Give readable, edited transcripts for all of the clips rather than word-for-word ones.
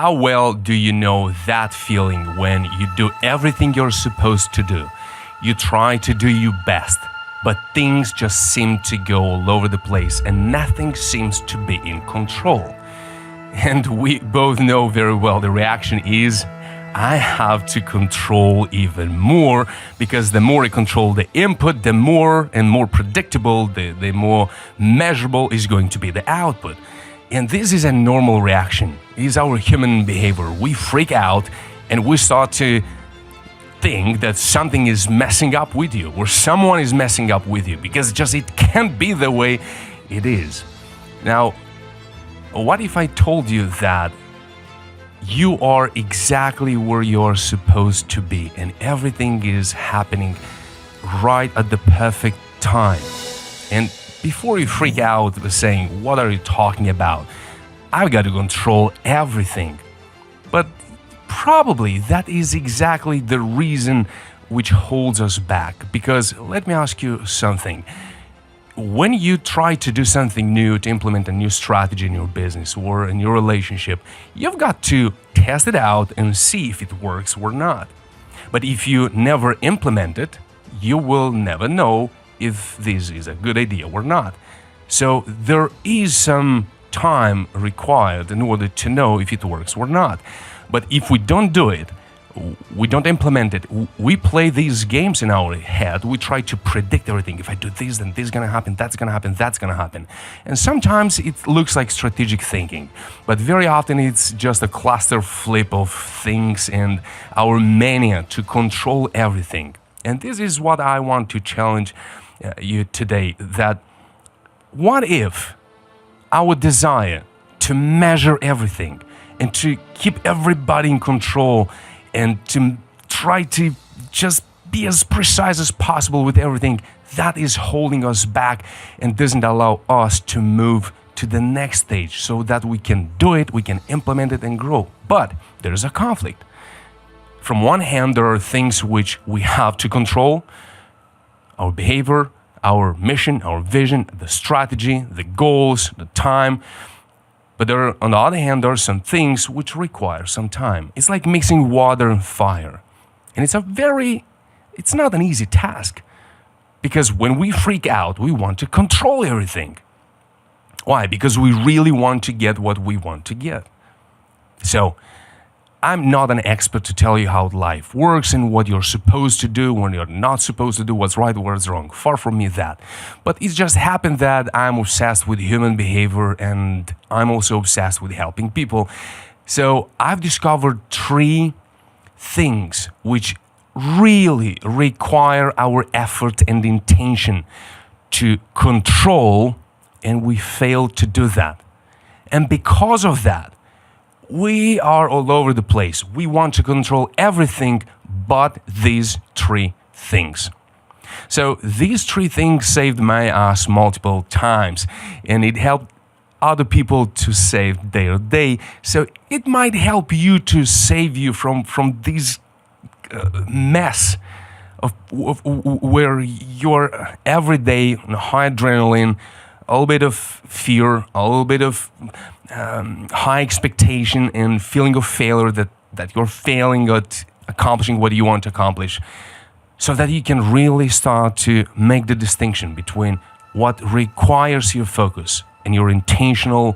How well do you know that feeling when you do everything you're supposed to do? You try to do your best, but things just seem to go all over the place and nothing seems to be in control. And we both know very well the reaction is, I have to control even more, because the more I control the input, the more and more predictable, the more measurable is going to be the output. And this is a normal reaction. It is our human behavior. We freak out and we start to think that something is messing up with you or someone is messing up with you, because just it can't be the way it is. Now, what if I told you that you are exactly where you're supposed to be and everything is happening right at the perfect time? And before you freak out saying, what are you talking about? I've got to control everything. But probably that is exactly the reason which holds us back. Because let me ask you something. When you try to do something new, to implement a new strategy in your business or in your relationship, you've got to test it out and see if it works or not. But if you never implement it, you will never know if this is a good idea or not. So there is some time required in order to know if it works or not. But if we don't do it, we don't implement it, we play these games in our head, we try to predict everything. If I do this, then this is gonna happen, that's gonna happen, that's gonna happen. And sometimes it looks like strategic thinking, but very often it's just a cluster flip of things and our mania to control everything. And this is what I want to challenge you today, that what if our desire to measure everything and to keep everybody in control and to try to just be as precise as possible with everything, that is holding us back and doesn't allow us to move to the next stage so that we can do it, we can implement it and grow. But there's a conflict. From one hand, there are things which we have to control: our behavior, our mission, our vision, the strategy, the goals, the time. But on the other hand, there are some things which require some time. It's like mixing water and fire. And it's not an easy task. Because when we freak out, we want to control everything. Why? Because we really want to get what we want to get. So, I'm not an expert to tell you how life works and what you're supposed to do, when you're not supposed to do, what's right, what's wrong. Far from me that. But it just happened that I'm obsessed with human behavior and I'm also obsessed with helping people. So I've discovered 3 things which really require our effort and intention to control, and we fail to do that. And because of that, we are all over the place. We want to control everything but these 3 things. So these 3 things saved my ass multiple times, and it helped other people to save their day. So it might help you to save you from this mess of where you're every day on high adrenaline, a little bit of fear, a little bit of high expectation and feeling of failure, that you're failing at accomplishing what you want to accomplish, so that you can really start to make the distinction between what requires your focus and your intentional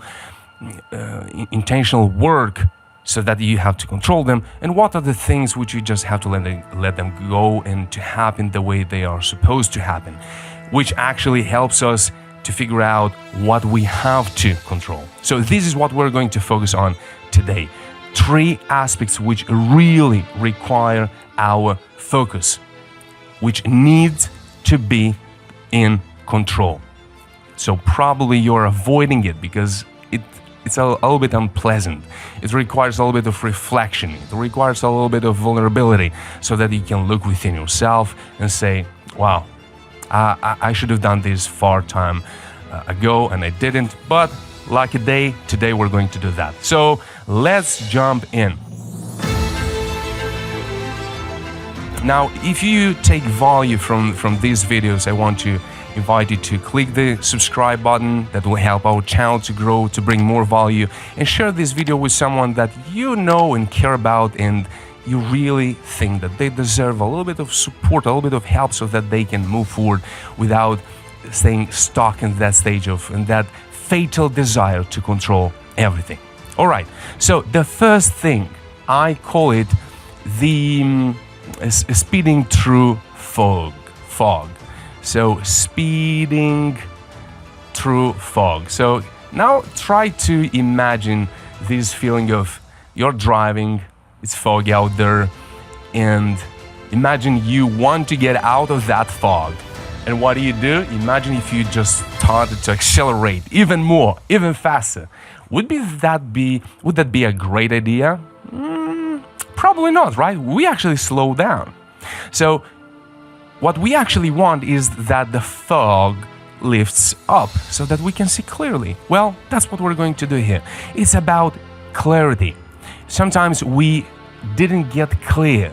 work, so that you have to control them, and what are the things which you just have to let them go and to happen the way they are supposed to happen, which actually helps us to figure out what we have to control. So this is what we're going to focus on today. 3 aspects which really require our focus, which needs to be in control. So probably you're avoiding it because it's a little bit unpleasant. It requires a little bit of reflection. It requires a little bit of vulnerability, so that you can look within yourself and say, wow, I should have done this far time ago and I didn't, but lucky day, today we're going to do that. So let's jump in. Now, if you take value from these videos, I want to invite you to click the subscribe button. That will help our channel to grow, to bring more value, and share this video with someone that you know and care about, and you really think that they deserve a little bit of support, a little bit of help, so that they can move forward without staying stuck in that stage of and that fatal desire to control everything. All right, so the first thing, I call it the speeding through fog. So speeding through fog. So now try to imagine this feeling of you're driving, it's foggy out there, and imagine you want to get out of that fog. And what do? Imagine if you just started to accelerate even more, even faster. Would that be a great idea? Probably not, right? We actually slow down. So what we actually want is that the fog lifts up so that we can see clearly. Well, that's what we're going to do here. It's about clarity. Sometimes we didn't get clear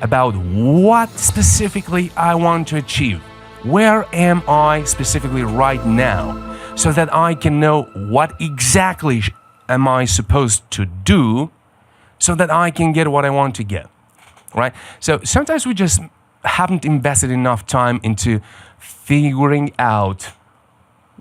about what specifically I want to achieve. Where am I specifically right now, so that I can know what exactly am I supposed to do so that I can get what I want to get, right? So sometimes we just haven't invested enough time into figuring out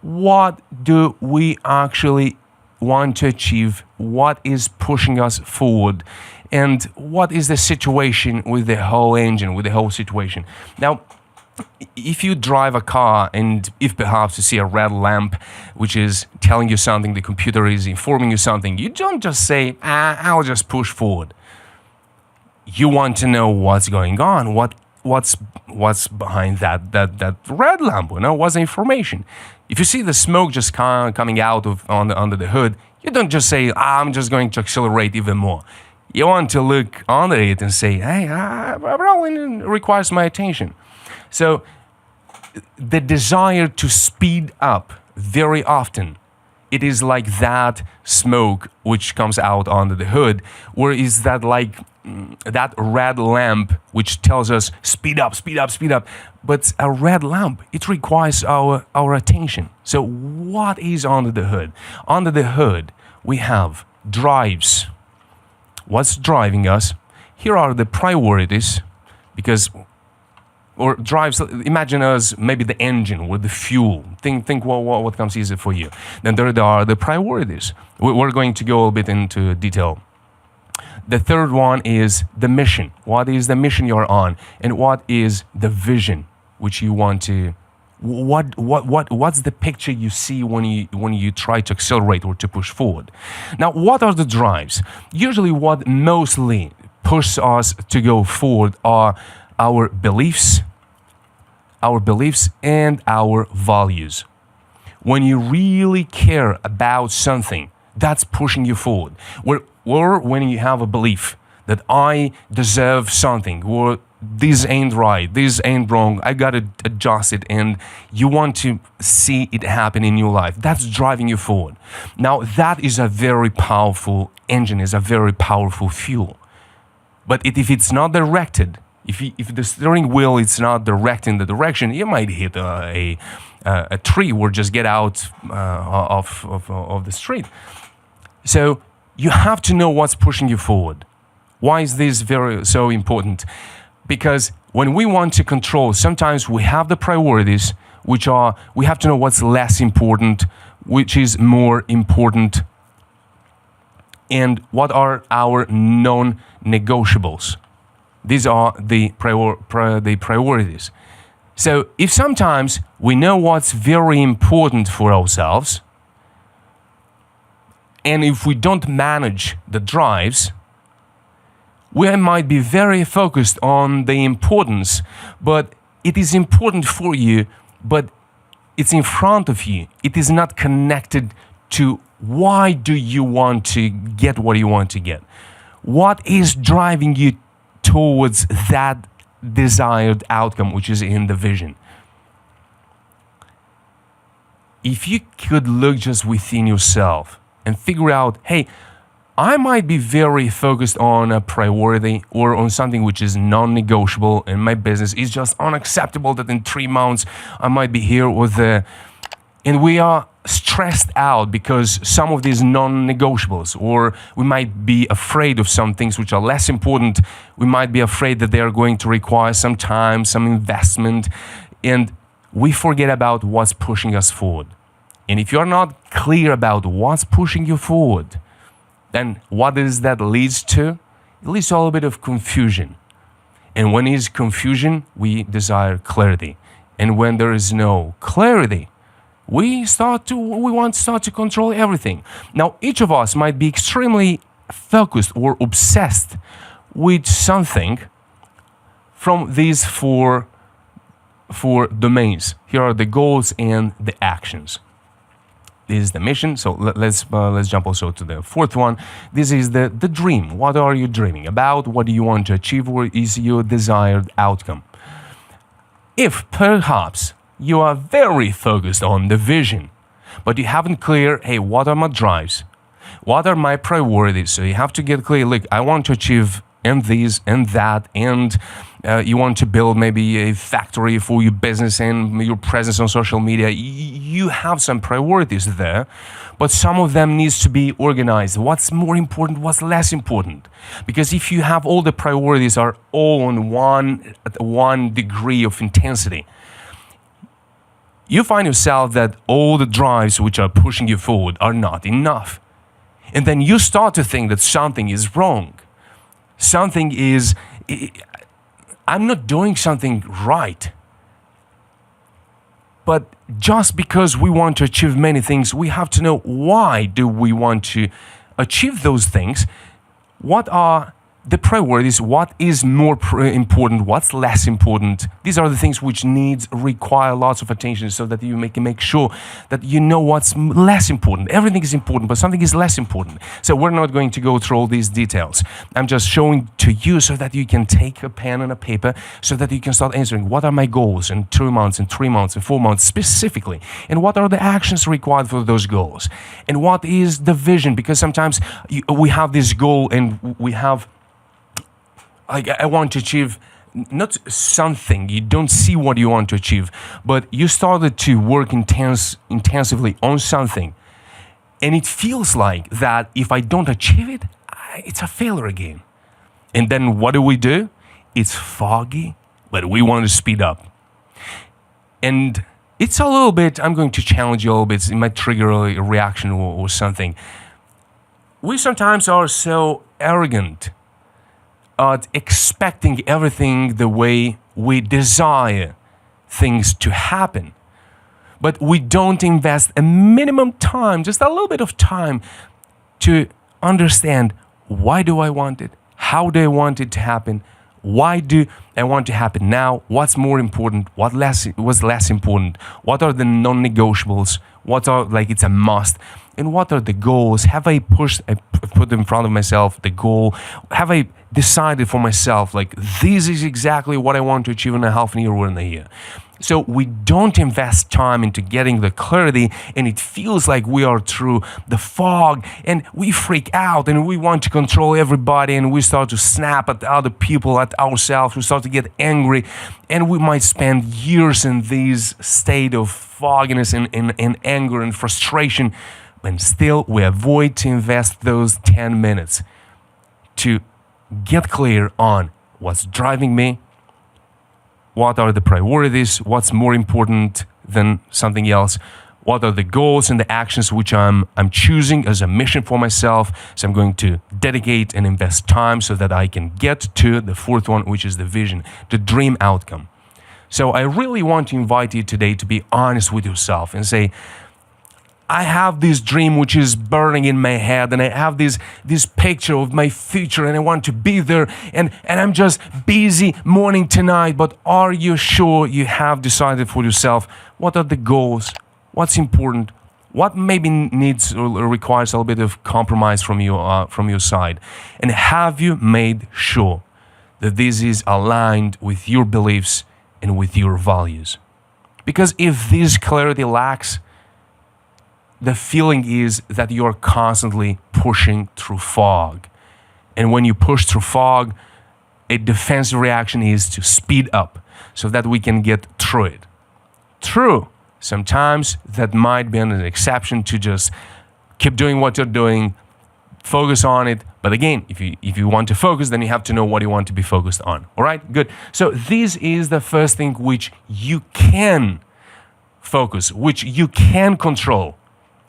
what do we actually want to achieve, what is pushing us forward, and what is the situation with the whole engine, with the whole situation. Now, if you drive a car and if perhaps you see a red lamp which is telling you something, the computer is informing you something, you don't just say, I'll just push forward. You want to know what's going on, what's behind that red lamp, what's the information. If you see the smoke just coming out of under the hood, you don't just say, I'm just going to accelerate even more. You want to look under it and say, hey, probably requires my attention. So the desire to speed up, very often, it is like that smoke which comes out under the hood, or is that like that red lamp which tells us speed up, speed up, speed up. But a red lamp, it requires our attention. So what is under the hood? Under the hood, we have drives. What's driving us? Here are the priorities, or drives, imagine us maybe the engine with the fuel. Think what comes easy for you. Then there are the priorities. We're going to go a bit into detail. The third one is the mission. What is the mission you're on? And what is the vision which you want to, what's the picture you see when you try to accelerate or to push forward? Now, what are the drives? Usually what mostly pushes us to go forward are our beliefs and our values. When you really care about something, that's pushing you forward. Or when you have a belief that I deserve something, or this ain't right, this ain't wrong, I gotta adjust it, and you want to see it happen in your life. That's driving you forward. Now, that is a very powerful engine, is a very powerful fuel. But if it's not directed, if the steering wheel is not directing the direction, you might hit a tree or just get out of the street. So you have to know what's pushing you forward. Why is this so important? Because when we want to control, sometimes we have the priorities, which are, we have to know what's less important, which is more important, and what are our non-negotiables. These are the priorities. So if sometimes we know what's very important for ourselves, and if we don't manage the drives, we might be very focused on the importance, but it is important for you, but it's in front of you. It is not connected to why do you want to get what you want to get. What is driving you towards that desired outcome, which is in the vision? If you could look just within yourself and figure out, hey, I might be very focused on a priority or on something which is non-negotiable in my business. It's just unacceptable that in 3 months I might be here with and we are stressed out because some of these non-negotiables, or we might be afraid of some things which are less important. We might be afraid that they are going to require some time, some investment, and we forget about what's pushing us forward. And if you're not clear about what's pushing you forward, then what is that leads to? It leads to a little bit of confusion. And when there's confusion, we desire clarity. And when there is no clarity, we want to start to control everything. Now, each of us might be extremely focused or obsessed with something from these four domains. Here are the goals and the actions. This is the mission. So let's jump also to the fourth one. This is the dream. What are you dreaming about? What do you want to achieve? What is your desired outcome? If perhaps you are very focused on the vision, but you haven't clear, hey, what are my drives? What are my priorities? So you have to get clear, look, I want to achieve and this and that, and you want to build maybe a factory for your business and your presence on social media. You have some priorities there, but some of them needs to be organized. What's more important, what's less important? Because if you have all the priorities are all on one degree of intensity, you find yourself that all the drives which are pushing you forward are not enough. And then you start to think that something is wrong. I'm not doing something right. But just because we want to achieve many things, we have to know why do we want to achieve those things. What are the priorities? What is more important? What's less important? These are the things which require lots of attention, so that you can make sure that you know what's less important. Everything is important, but something is less important. So we're not going to go through all these details. I'm just showing to you so that you can take a pen and a paper, so that you can start answering what are my goals in 2 months, in 3 months, in 4 months specifically, and what are the actions required for those goals, and what is the vision? Because sometimes we have this goal and we have, like, I want to achieve not something, you don't see what you want to achieve, but you started to work intensively on something, and it feels like that if I don't achieve it, it's a failure again. And then what do? It's foggy, but we want to speed up. And it's a little bit, I'm going to challenge you a little bit, it might trigger a reaction or something. We sometimes are so arrogant at expecting everything the way we desire things to happen. But we don't invest a minimum time, just a little bit of time, to understand, why do I want it? How do I want it to happen? Why do I want to happen now? What's more important? What's less important? What are the non-negotiables? What are, like, it's a must? And what are the goals? Have I put in front of myself the goal? Have I decided for myself, like, this is exactly what I want to achieve in a half a year or in a year? So we don't invest time into getting the clarity, and it feels like we are through the fog, and we freak out, and we want to control everybody, and we start to snap at other people, at ourselves. We start to get angry, and we might spend years in this state of fogginess and anger and frustration, and still we avoid to invest those 10 minutes to get clear on what's driving me, what are the priorities, what's more important than something else, what are the goals and the actions which I'm choosing as a mission for myself. So I'm going to dedicate and invest time so that I can get to the fourth one, which is the vision, the dream outcome. So I really want to invite you today to be honest with yourself and say, I have this dream which is burning in my head, and I have this picture of my future, and I want to be there, and I'm just busy morning to night. But are you sure you have decided for yourself what are the goals, what's important, what maybe needs or requires a little bit of compromise from your side, and have you made sure that this is aligned with your beliefs and with your values? Because if this clarity lacks, the feeling is that you're constantly pushing through fog. And when you push through fog, a defensive reaction is to speed up so that we can get through it. True, sometimes that might be an exception to just keep doing what you're doing, focus on it. But again, if you want to focus, then you have to know what you want to be focused on. All right, good. So this is the first thing which you can focus, which you can control.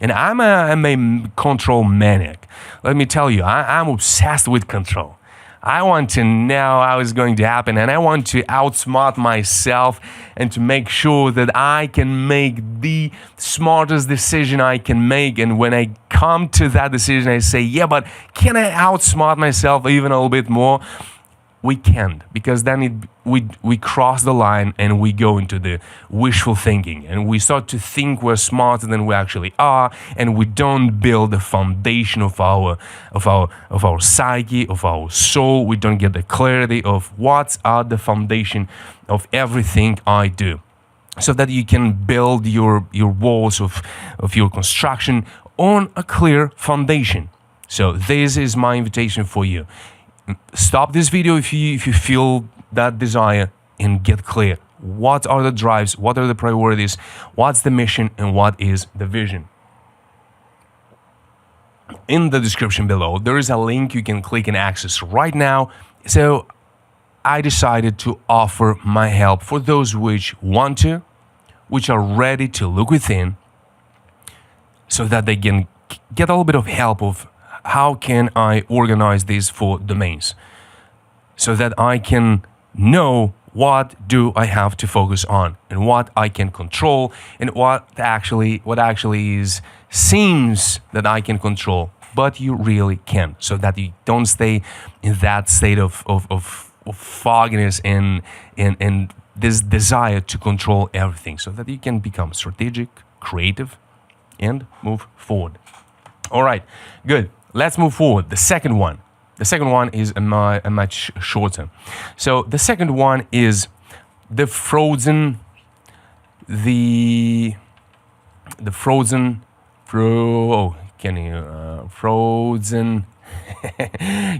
And I'm a control maniac. Let me tell you, I'm obsessed with control. I want to know how it's going to happen, and I want to outsmart myself and to make sure that I can make the smartest decision I can make. And when I come to that decision, I say, yeah, but can I outsmart myself even a little bit more? We can't, because then we cross the line and we go into the wishful thinking, and we start to think we're smarter than we actually are, and we don't build the foundation of our psyche, of our soul. We don't get the clarity of what's at the foundation of everything I do, so that you can build your walls of your construction on a clear foundation. So this is my invitation for you. Stop this video if you feel that desire and get clear. What are the drives? What are the priorities? What's the mission? And what is the vision? In the description below, there is a link you can click and access right now. So I decided to offer my help for those which want to, which are ready to look within, so that they can get a little bit of help of how can I organize these 4 domains, so that I can know what do I have to focus on and what I can control and what actually is seems that I can control, but you really can, so that you don't stay in that state of fogginess and this desire to control everything, so that you can become strategic, creative, and move forward. All right, good. Let's move forward. The second one is a much shorter. So the second one is the frozen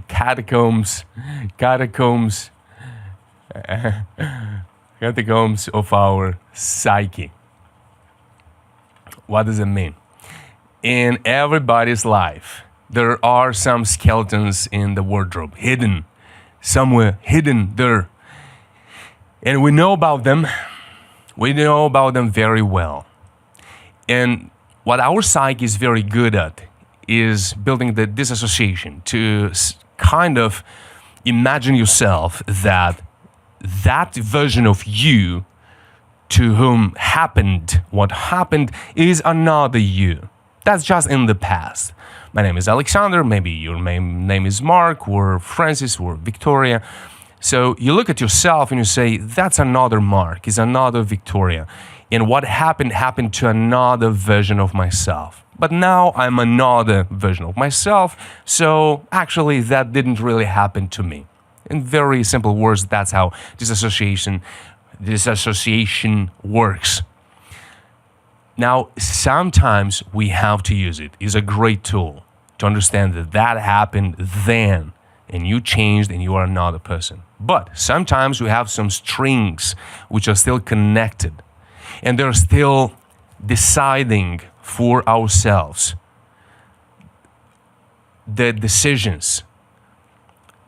catacombs of our psyche. What does it mean? In everybody's life, there are some skeletons in the wardrobe, hidden, somewhere hidden there. And we know about them. We know about them very well. And what our psyche is very good at is building the disassociation, to kind of imagine yourself that version of you to whom what happened is another you. That's just in the past. My name is Alexandr, maybe your name is Mark or Francis or Victoria. So you look at yourself and you say, that's another Mark, is another Victoria. And what happened to another version of myself. But now I'm another version of myself, so actually that didn't really happen to me. In very simple words, that's how disassociation works. Now, sometimes we have to use it. It's a great tool to understand that happened then, and you changed and you are another person. But sometimes we have some strings which are still connected, and they're still deciding for ourselves the decisions,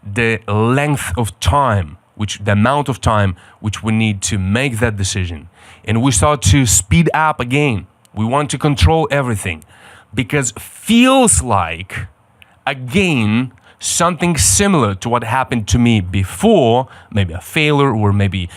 the length of time, the amount of time which we need to make that decision. And we start to speed up again. We want to control everything because feels like, again, something similar to what happened to me before, maybe a failure, or maybe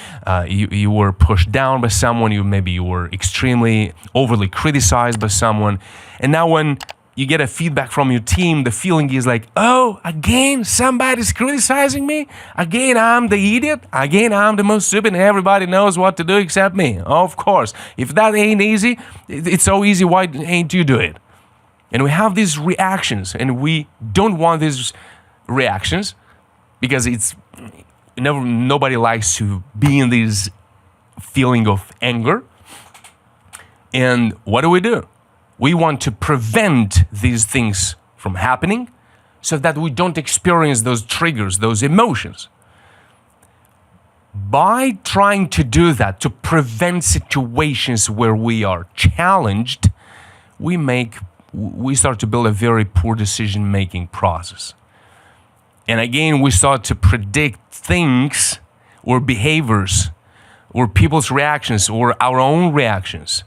you were pushed down by someone, maybe you were extremely overly criticized by someone. And now when you get a feedback from your team, the feeling is like, oh, again, somebody's criticizing me? Again, I'm the idiot? Again, I'm the most stupid and everybody knows what to do except me? Of course. If that ain't easy, it's so easy, why ain't you do it? And we have these reactions, and we don't want these reactions because nobody likes to be in this feeling of anger. And what do? We want to prevent these things from happening so that we don't experience those triggers, those emotions. By trying to do that, to prevent situations where we are challenged, we start to build a very poor decision-making process. And again, we start to predict things or behaviors or people's reactions or our own reactions.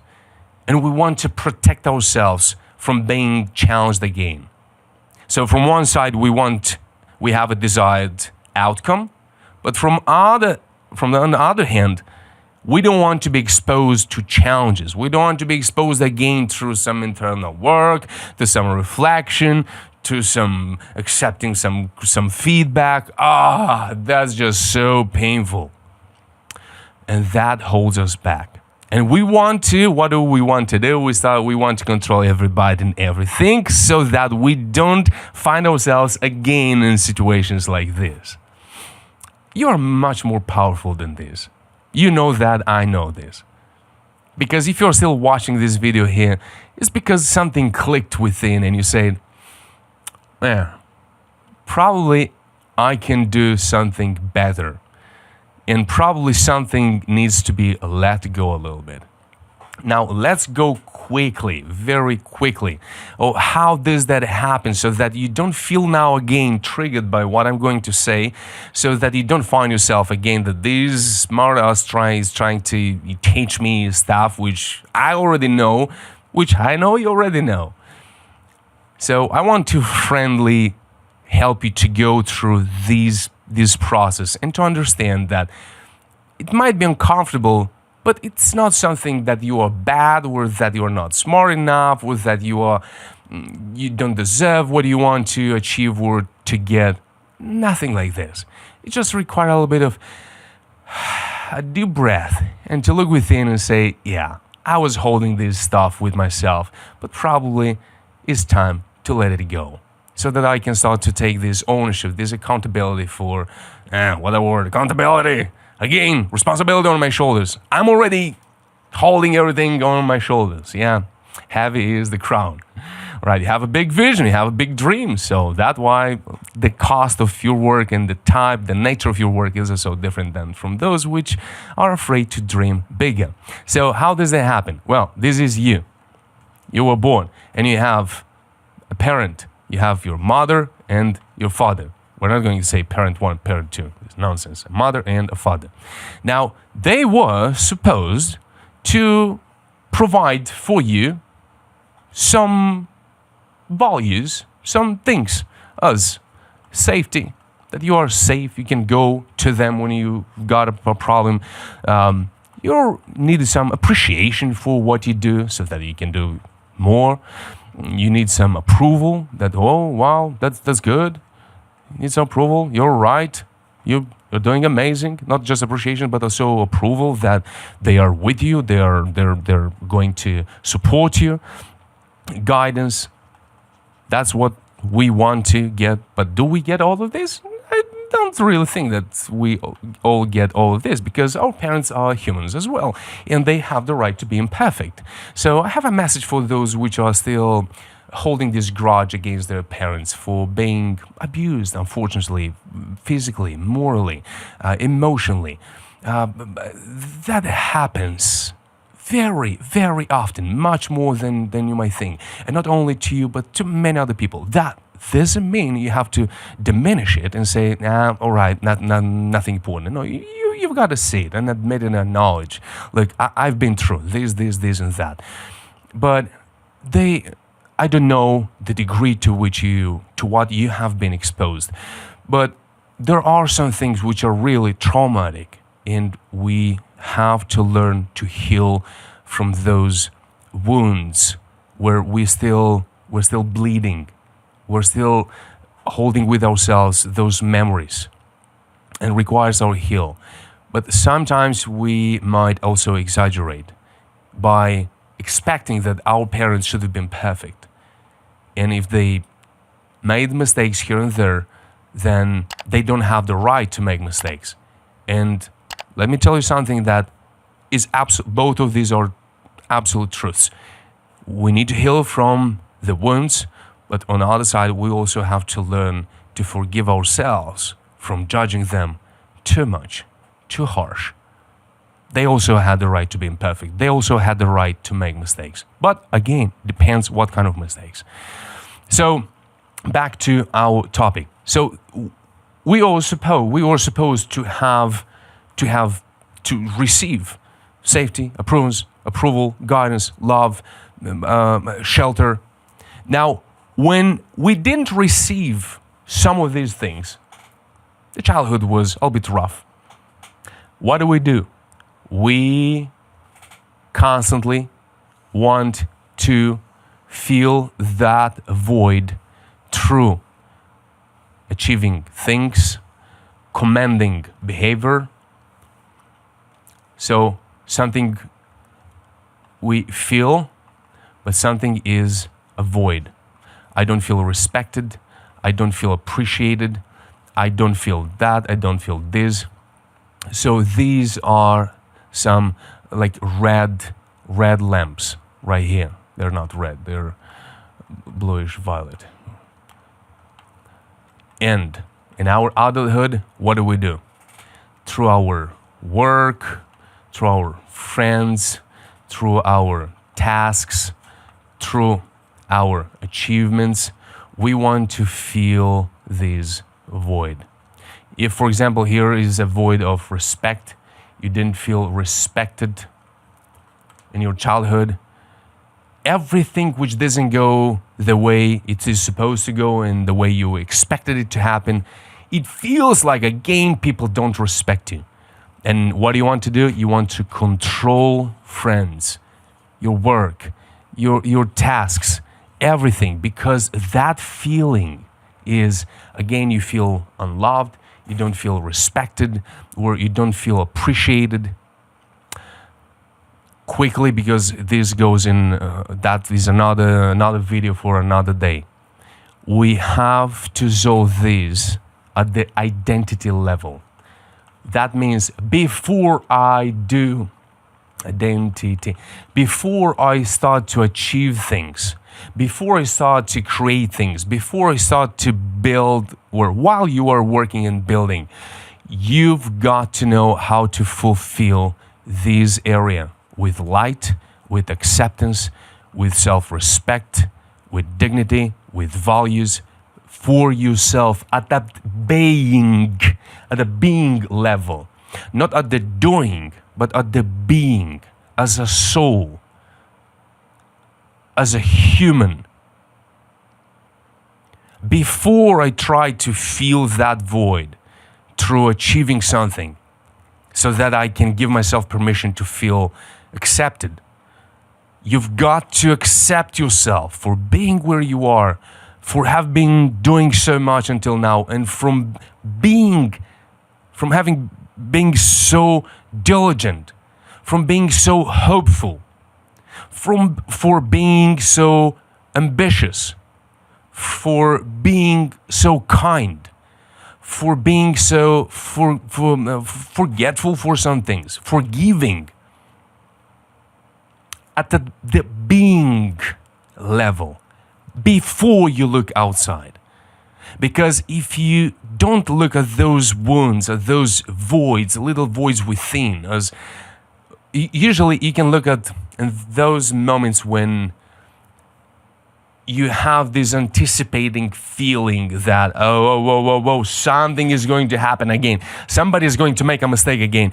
And we want to protect ourselves from being challenged again. So from one side, we have a desired outcome, but from the other hand, we don't want to be exposed to challenges. We don't want to be exposed again through some internal work, to some reflection, to some accepting some feedback. That's just so painful. And that holds us back. And what do we want to do? We want to control everybody and everything so that we don't find ourselves again in situations like this. You are much more powerful than this. You know that, I know this. Because if you're still watching this video here, it's because something clicked within and you say, probably I can do something better. And probably something needs to be let go a little bit. Now, let's go quickly, very quickly. How does that happen so that you don't feel now again triggered by what I'm going to say, so that you don't find yourself again that this smart ass is trying to teach me stuff which I already know, which I know you already know. So I want to friendly help you to go through this process and to understand that it might be uncomfortable, but it's not something that you are bad or that you are not smart enough or that you don't deserve what you want to achieve or to get. Nothing like this. It just requires a little bit of a deep breath and to look within and say, yeah, I was holding this stuff with myself, but probably it's time to let it go. So that I can start to take this ownership, this accountability for, what a word, accountability. Again, responsibility on my shoulders. I'm already holding everything on my shoulders. Yeah, heavy is the crown. Right, you have a big vision, you have a big dream. So that's why the cost of your work and the nature of your work is so different than from those which are afraid to dream bigger. So how does that happen? Well, this is you. You were born and you have a parent. You have your mother and your father. We're not going to say parent one, parent two. It's nonsense. A mother and a father. Now, they were supposed to provide for you some values, some things, as safety, that you are safe. You can go to them when you got a problem. You need some appreciation for what you do so that you can do more. You need some approval that, oh, wow, that's good. You need some approval. You're right. You're doing amazing. Not just appreciation, but also approval that they are with you. They're going to support you. Guidance. That's what we want to get. But do we get all of this? I don't really think that we all get all of this, because our parents are humans as well, and they have the right to be imperfect. So I have a message for those which are still holding this grudge against their parents for being abused, unfortunately, physically, morally, emotionally. That happens very, very often, much more than you might think. And not only to you, but to many other people. That doesn't mean you have to diminish it and say, all right, nothing important. No, you've got to see it and admit and acknowledge. Look, I've been through this, and that. But I don't know the degree to what you have been exposed. But there are some things which are really traumatic, and we have to learn to heal from those wounds where we're still bleeding. We're still holding with ourselves those memories, and requires our heal. But sometimes we might also exaggerate by expecting that our parents should have been perfect. And if they made mistakes here and there, then they don't have the right to make mistakes. And let me tell you something that is both of these are absolute truths. We need to heal from the wounds, but on the other side, we also have to learn to forgive ourselves from judging them too much, too harsh. They also had the right to be imperfect. They also had the right to make mistakes. But again, depends what kind of mistakes. So back to our topic. So we were supposed to receive safety, approval, guidance, love, shelter. Now, when we didn't receive some of these things, the childhood was a bit rough. What do? We constantly want to fill that void through achieving things, commanding behavior. So something we feel, but something is a void. I don't feel respected. I don't feel appreciated. I don't feel that. I don't feel this. So these are some like red lamps right here. They're not red. They're bluish violet. And in our adulthood, what do? Through our work, through our friends, through our tasks, through our achievements, we want to fill this void. If, for example, here is a void of respect, you didn't feel respected in your childhood, everything which doesn't go the way it is supposed to go and the way you expected it to happen, it feels like again people don't respect you. And what do you want to do? You want to control friends, your work, your tasks, everything, because that feeling is, again, you feel unloved, you don't feel respected, or you don't feel appreciated. Quickly, because this goes in, that is another video for another day. We have to solve this at the identity level. That means before I do identity, before I start to achieve things, before I start to create things, before I start to build, or while you are working and building, you've got to know how to fulfill this area with light, with acceptance, with self-respect, with dignity, with values for yourself at that being level, not at the doing, but at the being, as a soul, as a human. Before I try to fill that void through achieving something so that I can give myself permission to feel accepted, you've got to accept yourself for being where you are, for have been doing so much until now, and from being so diligent, from being so hopeful, for being so ambitious, for being so kind, for being so forgetful for some things, forgiving. At the being level, before you look outside. Because if you don't look at those wounds, at those voids, little voids within, as usually you can look at those moments when you have this anticipating feeling that, oh, something is going to happen again. Somebody is going to make a mistake again.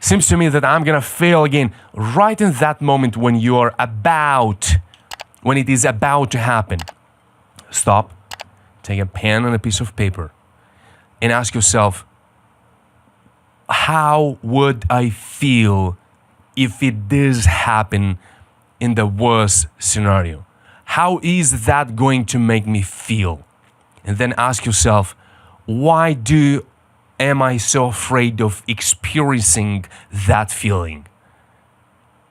Seems to me that I'm going to fail again. Right in that moment when it is about to happen, stop, take a pen and a piece of paper, and ask yourself, how would I feel if it does happen in the worst scenario? How is that going to make me feel? And then ask yourself, why am I so afraid of experiencing that feeling?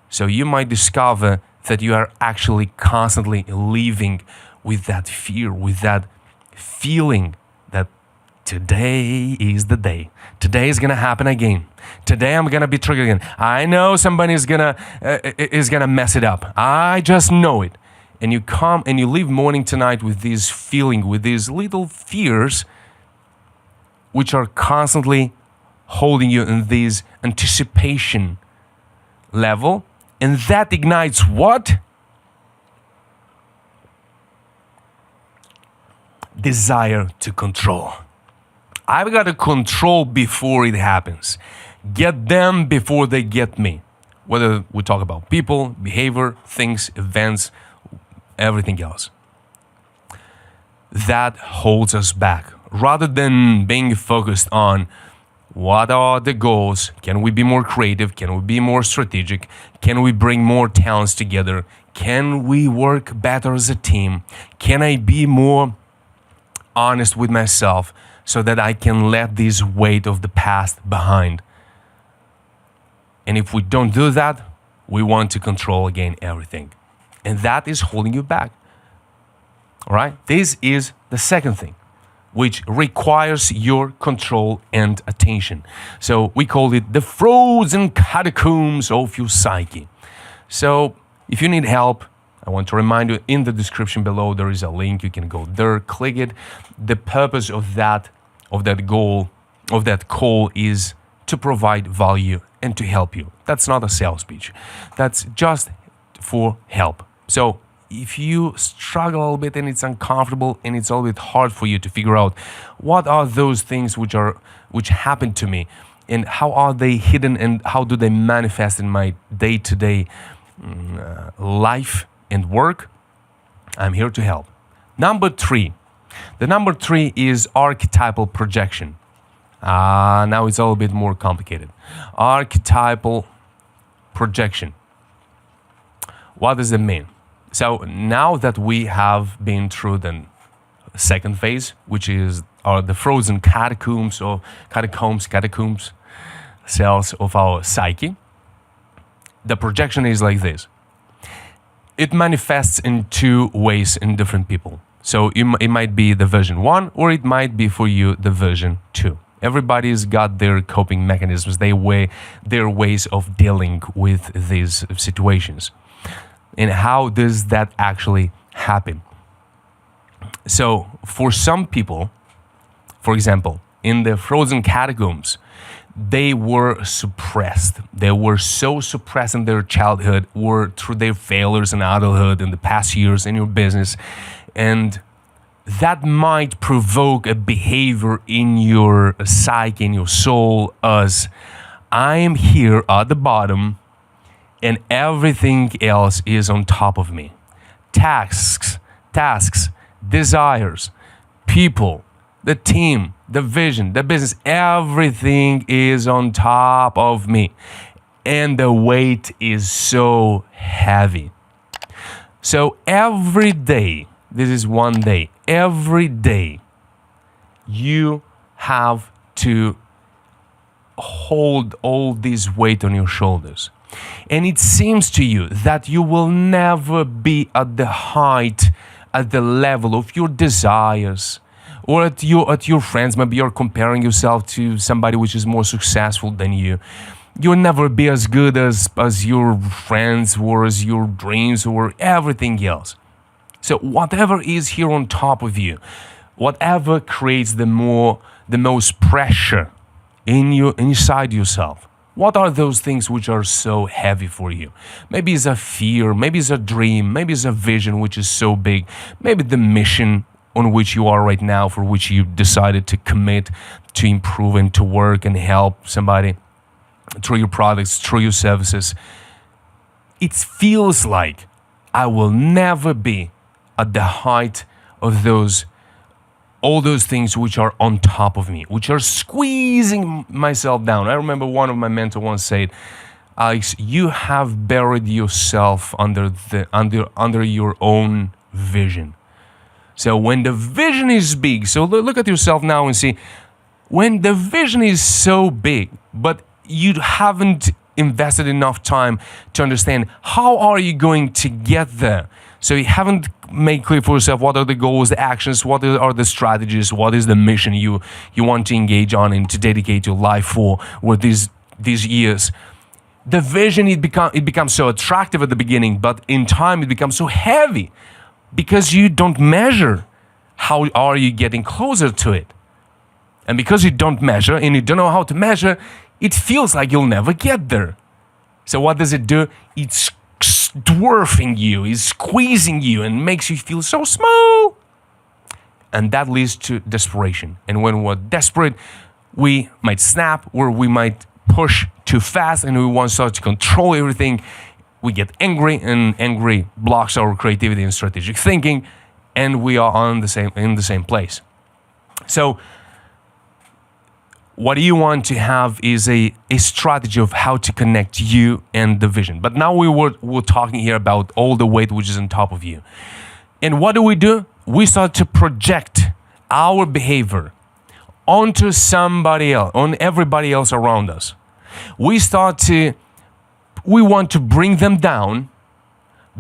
So you might discover that you are actually constantly living with that fear, with that feeling that today is the day. Today is gonna happen again. Today I'm gonna be triggered again. I know somebody is gonna mess it up. I just know it. And you come and you leave morning to night with this feeling, with these little fears, which are constantly holding you in this anticipation level, and that ignites what? Desire to control. I've got to control before it happens. Get them before they get me. Whether we talk about people, behavior, things, events, everything else. That holds us back. Rather than being focused on what are the goals, can we be more creative, can we be more strategic, can we bring more talents together, can we work better as a team, can I be more honest with myself so that I can let this weight of the past behind. And if we don't do that, we want to control again everything. And that is holding you back. All right? This is the second thing, which requires your control and attention. So we call it the frozen catacombs of your psyche. So if you need help, I want to remind you, in the description below, there is a link. You can go there, click it. The purpose of that call is to provide value and to help you. That's not a sales pitch. That's just for help. So if you struggle a little bit and it's uncomfortable and it's a little bit hard for you to figure out what are those things which happen to me and how are they hidden and how do they manifest in my day-to-day life and work, I'm here to help. Number 3. The number 3 is archetypal projection. Now it's a little bit more complicated. Archetypal projection. What does it mean? So now that we have been through the second phase, which are the frozen catacombs cells of our psyche, the projection is like this. It manifests in 2 ways in different people. So it might be the version 1 or it might be for you the version 2. Everybody's got their coping mechanisms, their ways of dealing with these situations. And how does that actually happen? So for some people, for example, in the frozen catacombs, they were suppressed. They were so suppressed in their childhood or through their failures in adulthood in the past years in your business. And that might provoke a behavior in your psyche, in your soul, as I am here at the bottom and everything else is on top of me. Tasks, desires, people, the team, the vision, the business, everything is on top of me. And the weight is so heavy. So every day, this is one day, every day, you have to hold all this weight on your shoulders. And it seems to you that you will never be at the height, at the level of your desires, or at your friends. Maybe you're comparing yourself to somebody which is more successful than you. You'll never be as good as your friends or as your dreams or everything else. So whatever is here on top of you, whatever creates the most pressure inside yourself, what are those things which are so heavy for you? Maybe it's a fear, maybe it's a dream, maybe it's a vision which is so big, maybe the mission on which you are right now, for which you decided to commit to improve and to work and help somebody through your products, through your services. It feels like I will never be at the height of all those things which are on top of me, which are squeezing myself down. I remember one of my mentors once said, Alex, you have buried yourself under your own vision. So when the vision is big, so look at yourself now and see, when the vision is so big, but you haven't invested enough time to understand how are you going to get there. So you haven't made clear for yourself what are the goals, the actions, what are the strategies, what is the mission you want to engage on and to dedicate your life for these years. The vision, it becomes so attractive at the beginning, but in time it becomes so heavy because you don't measure how are you getting closer to it. And because you don't measure and you don't know how to measure, it feels like you'll never get there. So what does it do? It's dwarfing you, it's squeezing you and makes you feel so small. And that leads to desperation. And when we're desperate, we might snap or we might push too fast and we want to start to control everything. We get angry and angry blocks our creativity and strategic thinking, and we are in the same place. So what you want to have is a strategy of how to connect you and the vision. But now we're talking here about all the weight which is on top of you. And what do? We start to project our behavior onto somebody else, on everybody else around us. We want to bring them down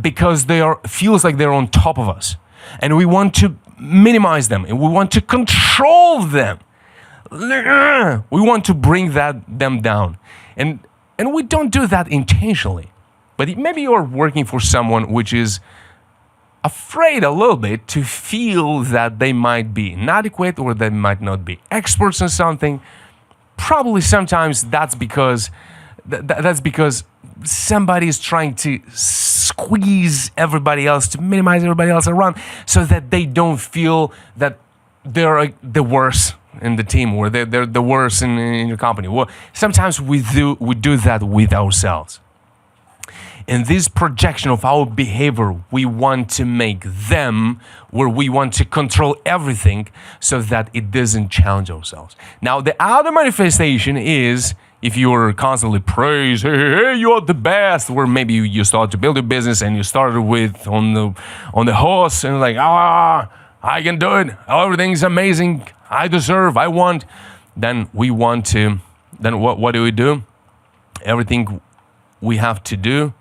because feels like they're on top of us. And we want to minimize them and we want to control them. We want to bring them down. And we don't do that intentionally. But maybe you're working for someone which is afraid a little bit to feel that they might be inadequate or they might not be experts in something. Probably sometimes that's because somebody is trying to squeeze everybody else, to minimize everybody else around so that they don't feel that they're the worst in the team or they're the worst in your company. Well, sometimes we do that with ourselves. In this projection of our behavior, we want to make them, where we want to control everything so that it doesn't challenge ourselves. Now, the other manifestation is if you're constantly praised, hey, you are the best, or maybe you start to build a business and you started with on the horse and like, I can do it, everything's amazing, I deserve, I want. Then what do? Everything we have to do,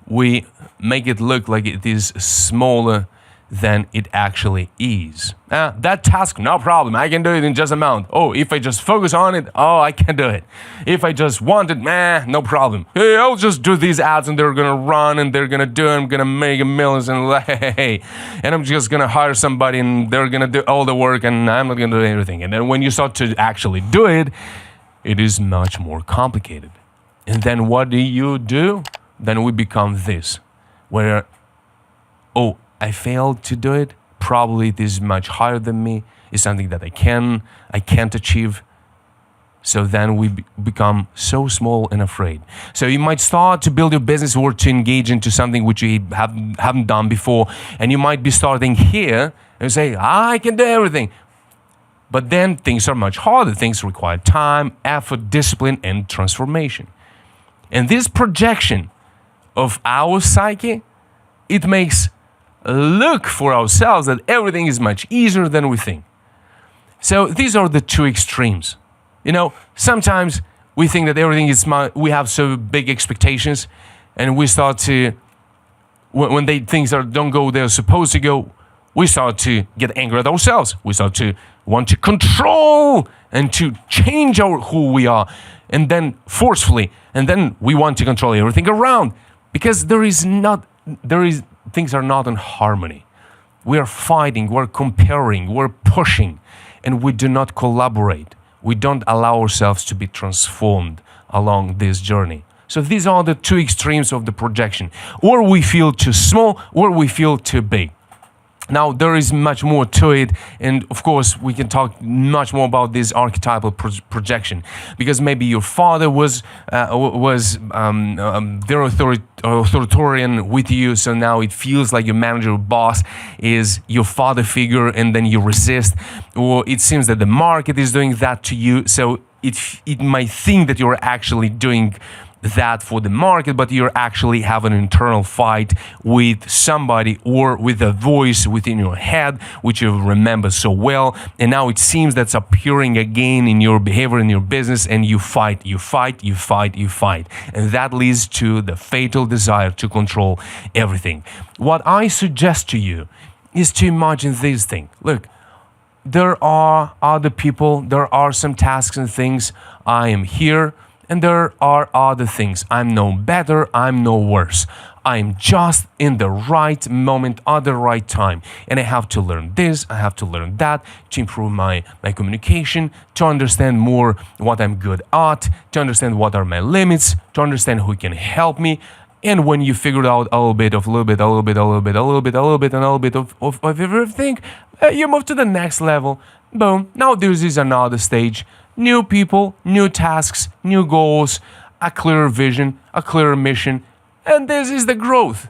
we make it look like it is smaller than it actually is. That task, no problem. I can do it in just a month. Oh, if I just focus on it, I can do it. If I just want it, no problem. Hey, I'll just do these ads and they're gonna run and they're gonna do it. I'm gonna make millions and I'm just gonna hire somebody and they're gonna do all the work and I'm not gonna do anything. And then when you start to actually do it, it is much more complicated. And then what do? Then we become this, where, I failed to do it. Probably it is much higher than me. It's something that I can't achieve. So then we become so small and afraid. So you might start to build your business or to engage into something which you haven't done before. And you might be starting here and say, I can do everything. But then things are much harder. Things require time, effort, discipline, and transformation. And this projection of our psyche, it makes look for ourselves that everything is much easier than we think. So these are the two extremes. Sometimes we think that everything is we have so big expectations and we start to, when things don't go they're supposed to go, we start to get angry at ourselves. We start to want to control and to change who we are, and then forcefully, and then we want to control everything around. Because things are not in harmony. We are fighting, we're comparing, we're pushing, and we do not collaborate. We don't allow ourselves to be transformed along this journey. So these are the two extremes of the projection. Or we feel too small, or we feel too big. Now, there is much more to it, and of course, we can talk much more about this archetypal projection, because maybe your father was very authoritarian with you, so now it feels like your manager or boss is your father figure, and then you resist, or it seems that the market is doing that to you, so it might think that you're actually doing that for the market, but you actually have an internal fight with somebody or with a voice within your head, which you remember so well. And now it seems that's appearing again in your behavior, in your business, and you fight. And that leads to the fatal desire to control everything. What I suggest to you is to imagine this thing. Look, there are other people, there are some tasks and things. I am here. And there are other things. I'm no better, I'm no worse. I'm just in the right moment at the right time. And I have to learn this, I have to learn that to improve my communication, to understand more what I'm good at, to understand what are my limits, to understand who can help me. And when you figure out a little bit of everything, you move to the next level. Boom, now this is another stage. New people, new tasks, new goals, a clearer vision, a clearer mission, and this is the growth.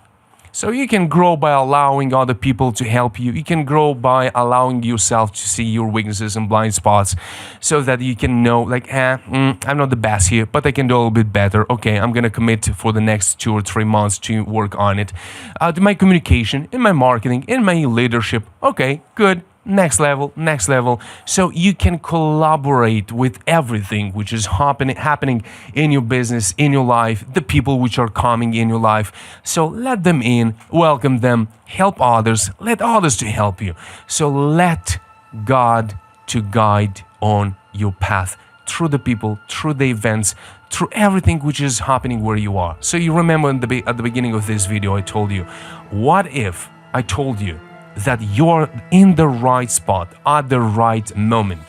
So you can grow by allowing other people to help you. You can grow by allowing yourself to see your weaknesses and blind spots so that you can know, like, I'm not the best here, but I can do a little bit better. Okay, I'm going to commit for the next 2 or 3 months to work on it. To my communication, in my marketing, in my leadership. Okay, good. Next level. So you can collaborate with everything which is happening in your business, in your life, the people which are coming in your life. So let them in, welcome them, help others, let others to help you. So let God to guide on your path through the people, through the events, through everything which is happening where you are. So you remember at the beginning of this video, I told you, what if I told you that you're in the right spot at the right moment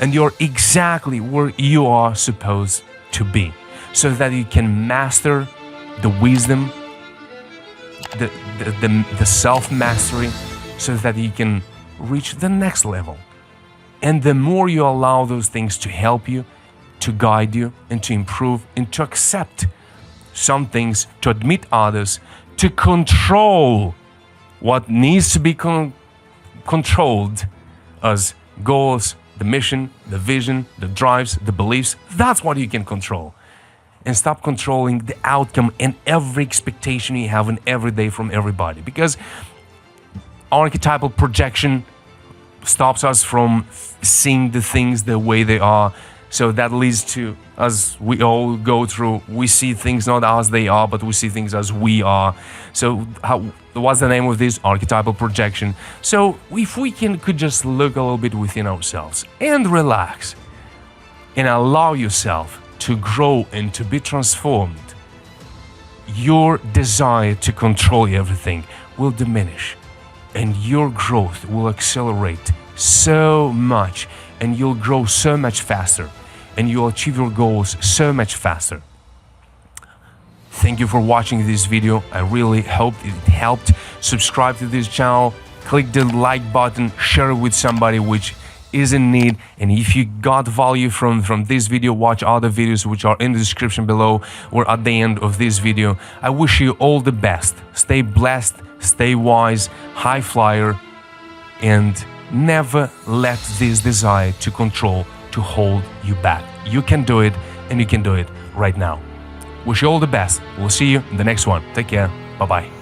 and you're exactly where you are supposed to be, so that you can master the wisdom, the self-mastery, so that you can reach the next level. And the more you allow those things to help you, to guide you, and to improve, and to accept some things, to admit others, to control what needs to be controlled as goals, the mission, the vision, the drives, the beliefs. That's what you can control. And stop controlling the outcome and every expectation you have in every day from everybody. Because archetypal projection stops us from seeing the things the way they are. So that leads to, as we all go through, we see things not as they are, but we see things as we are. So what's the name of this? Archetypal projection. So if we could just look a little bit within ourselves and relax and allow yourself to grow and to be transformed, your desire to control everything will diminish and your growth will accelerate so much, and you'll grow so much faster, and you'll achieve your goals so much faster. Thank you for watching this video. I really hope it helped. Subscribe to this channel, click the like button, share it with somebody which is in need. And if you got value from this video, watch other videos which are in the description below or at the end of this video. I wish you all the best. Stay blessed, stay wise, high flyer, and never let this desire to control to hold you back. You can do it, and you can do it right now. Wish you all the best. We'll see you in the next one. Take care. Bye-bye.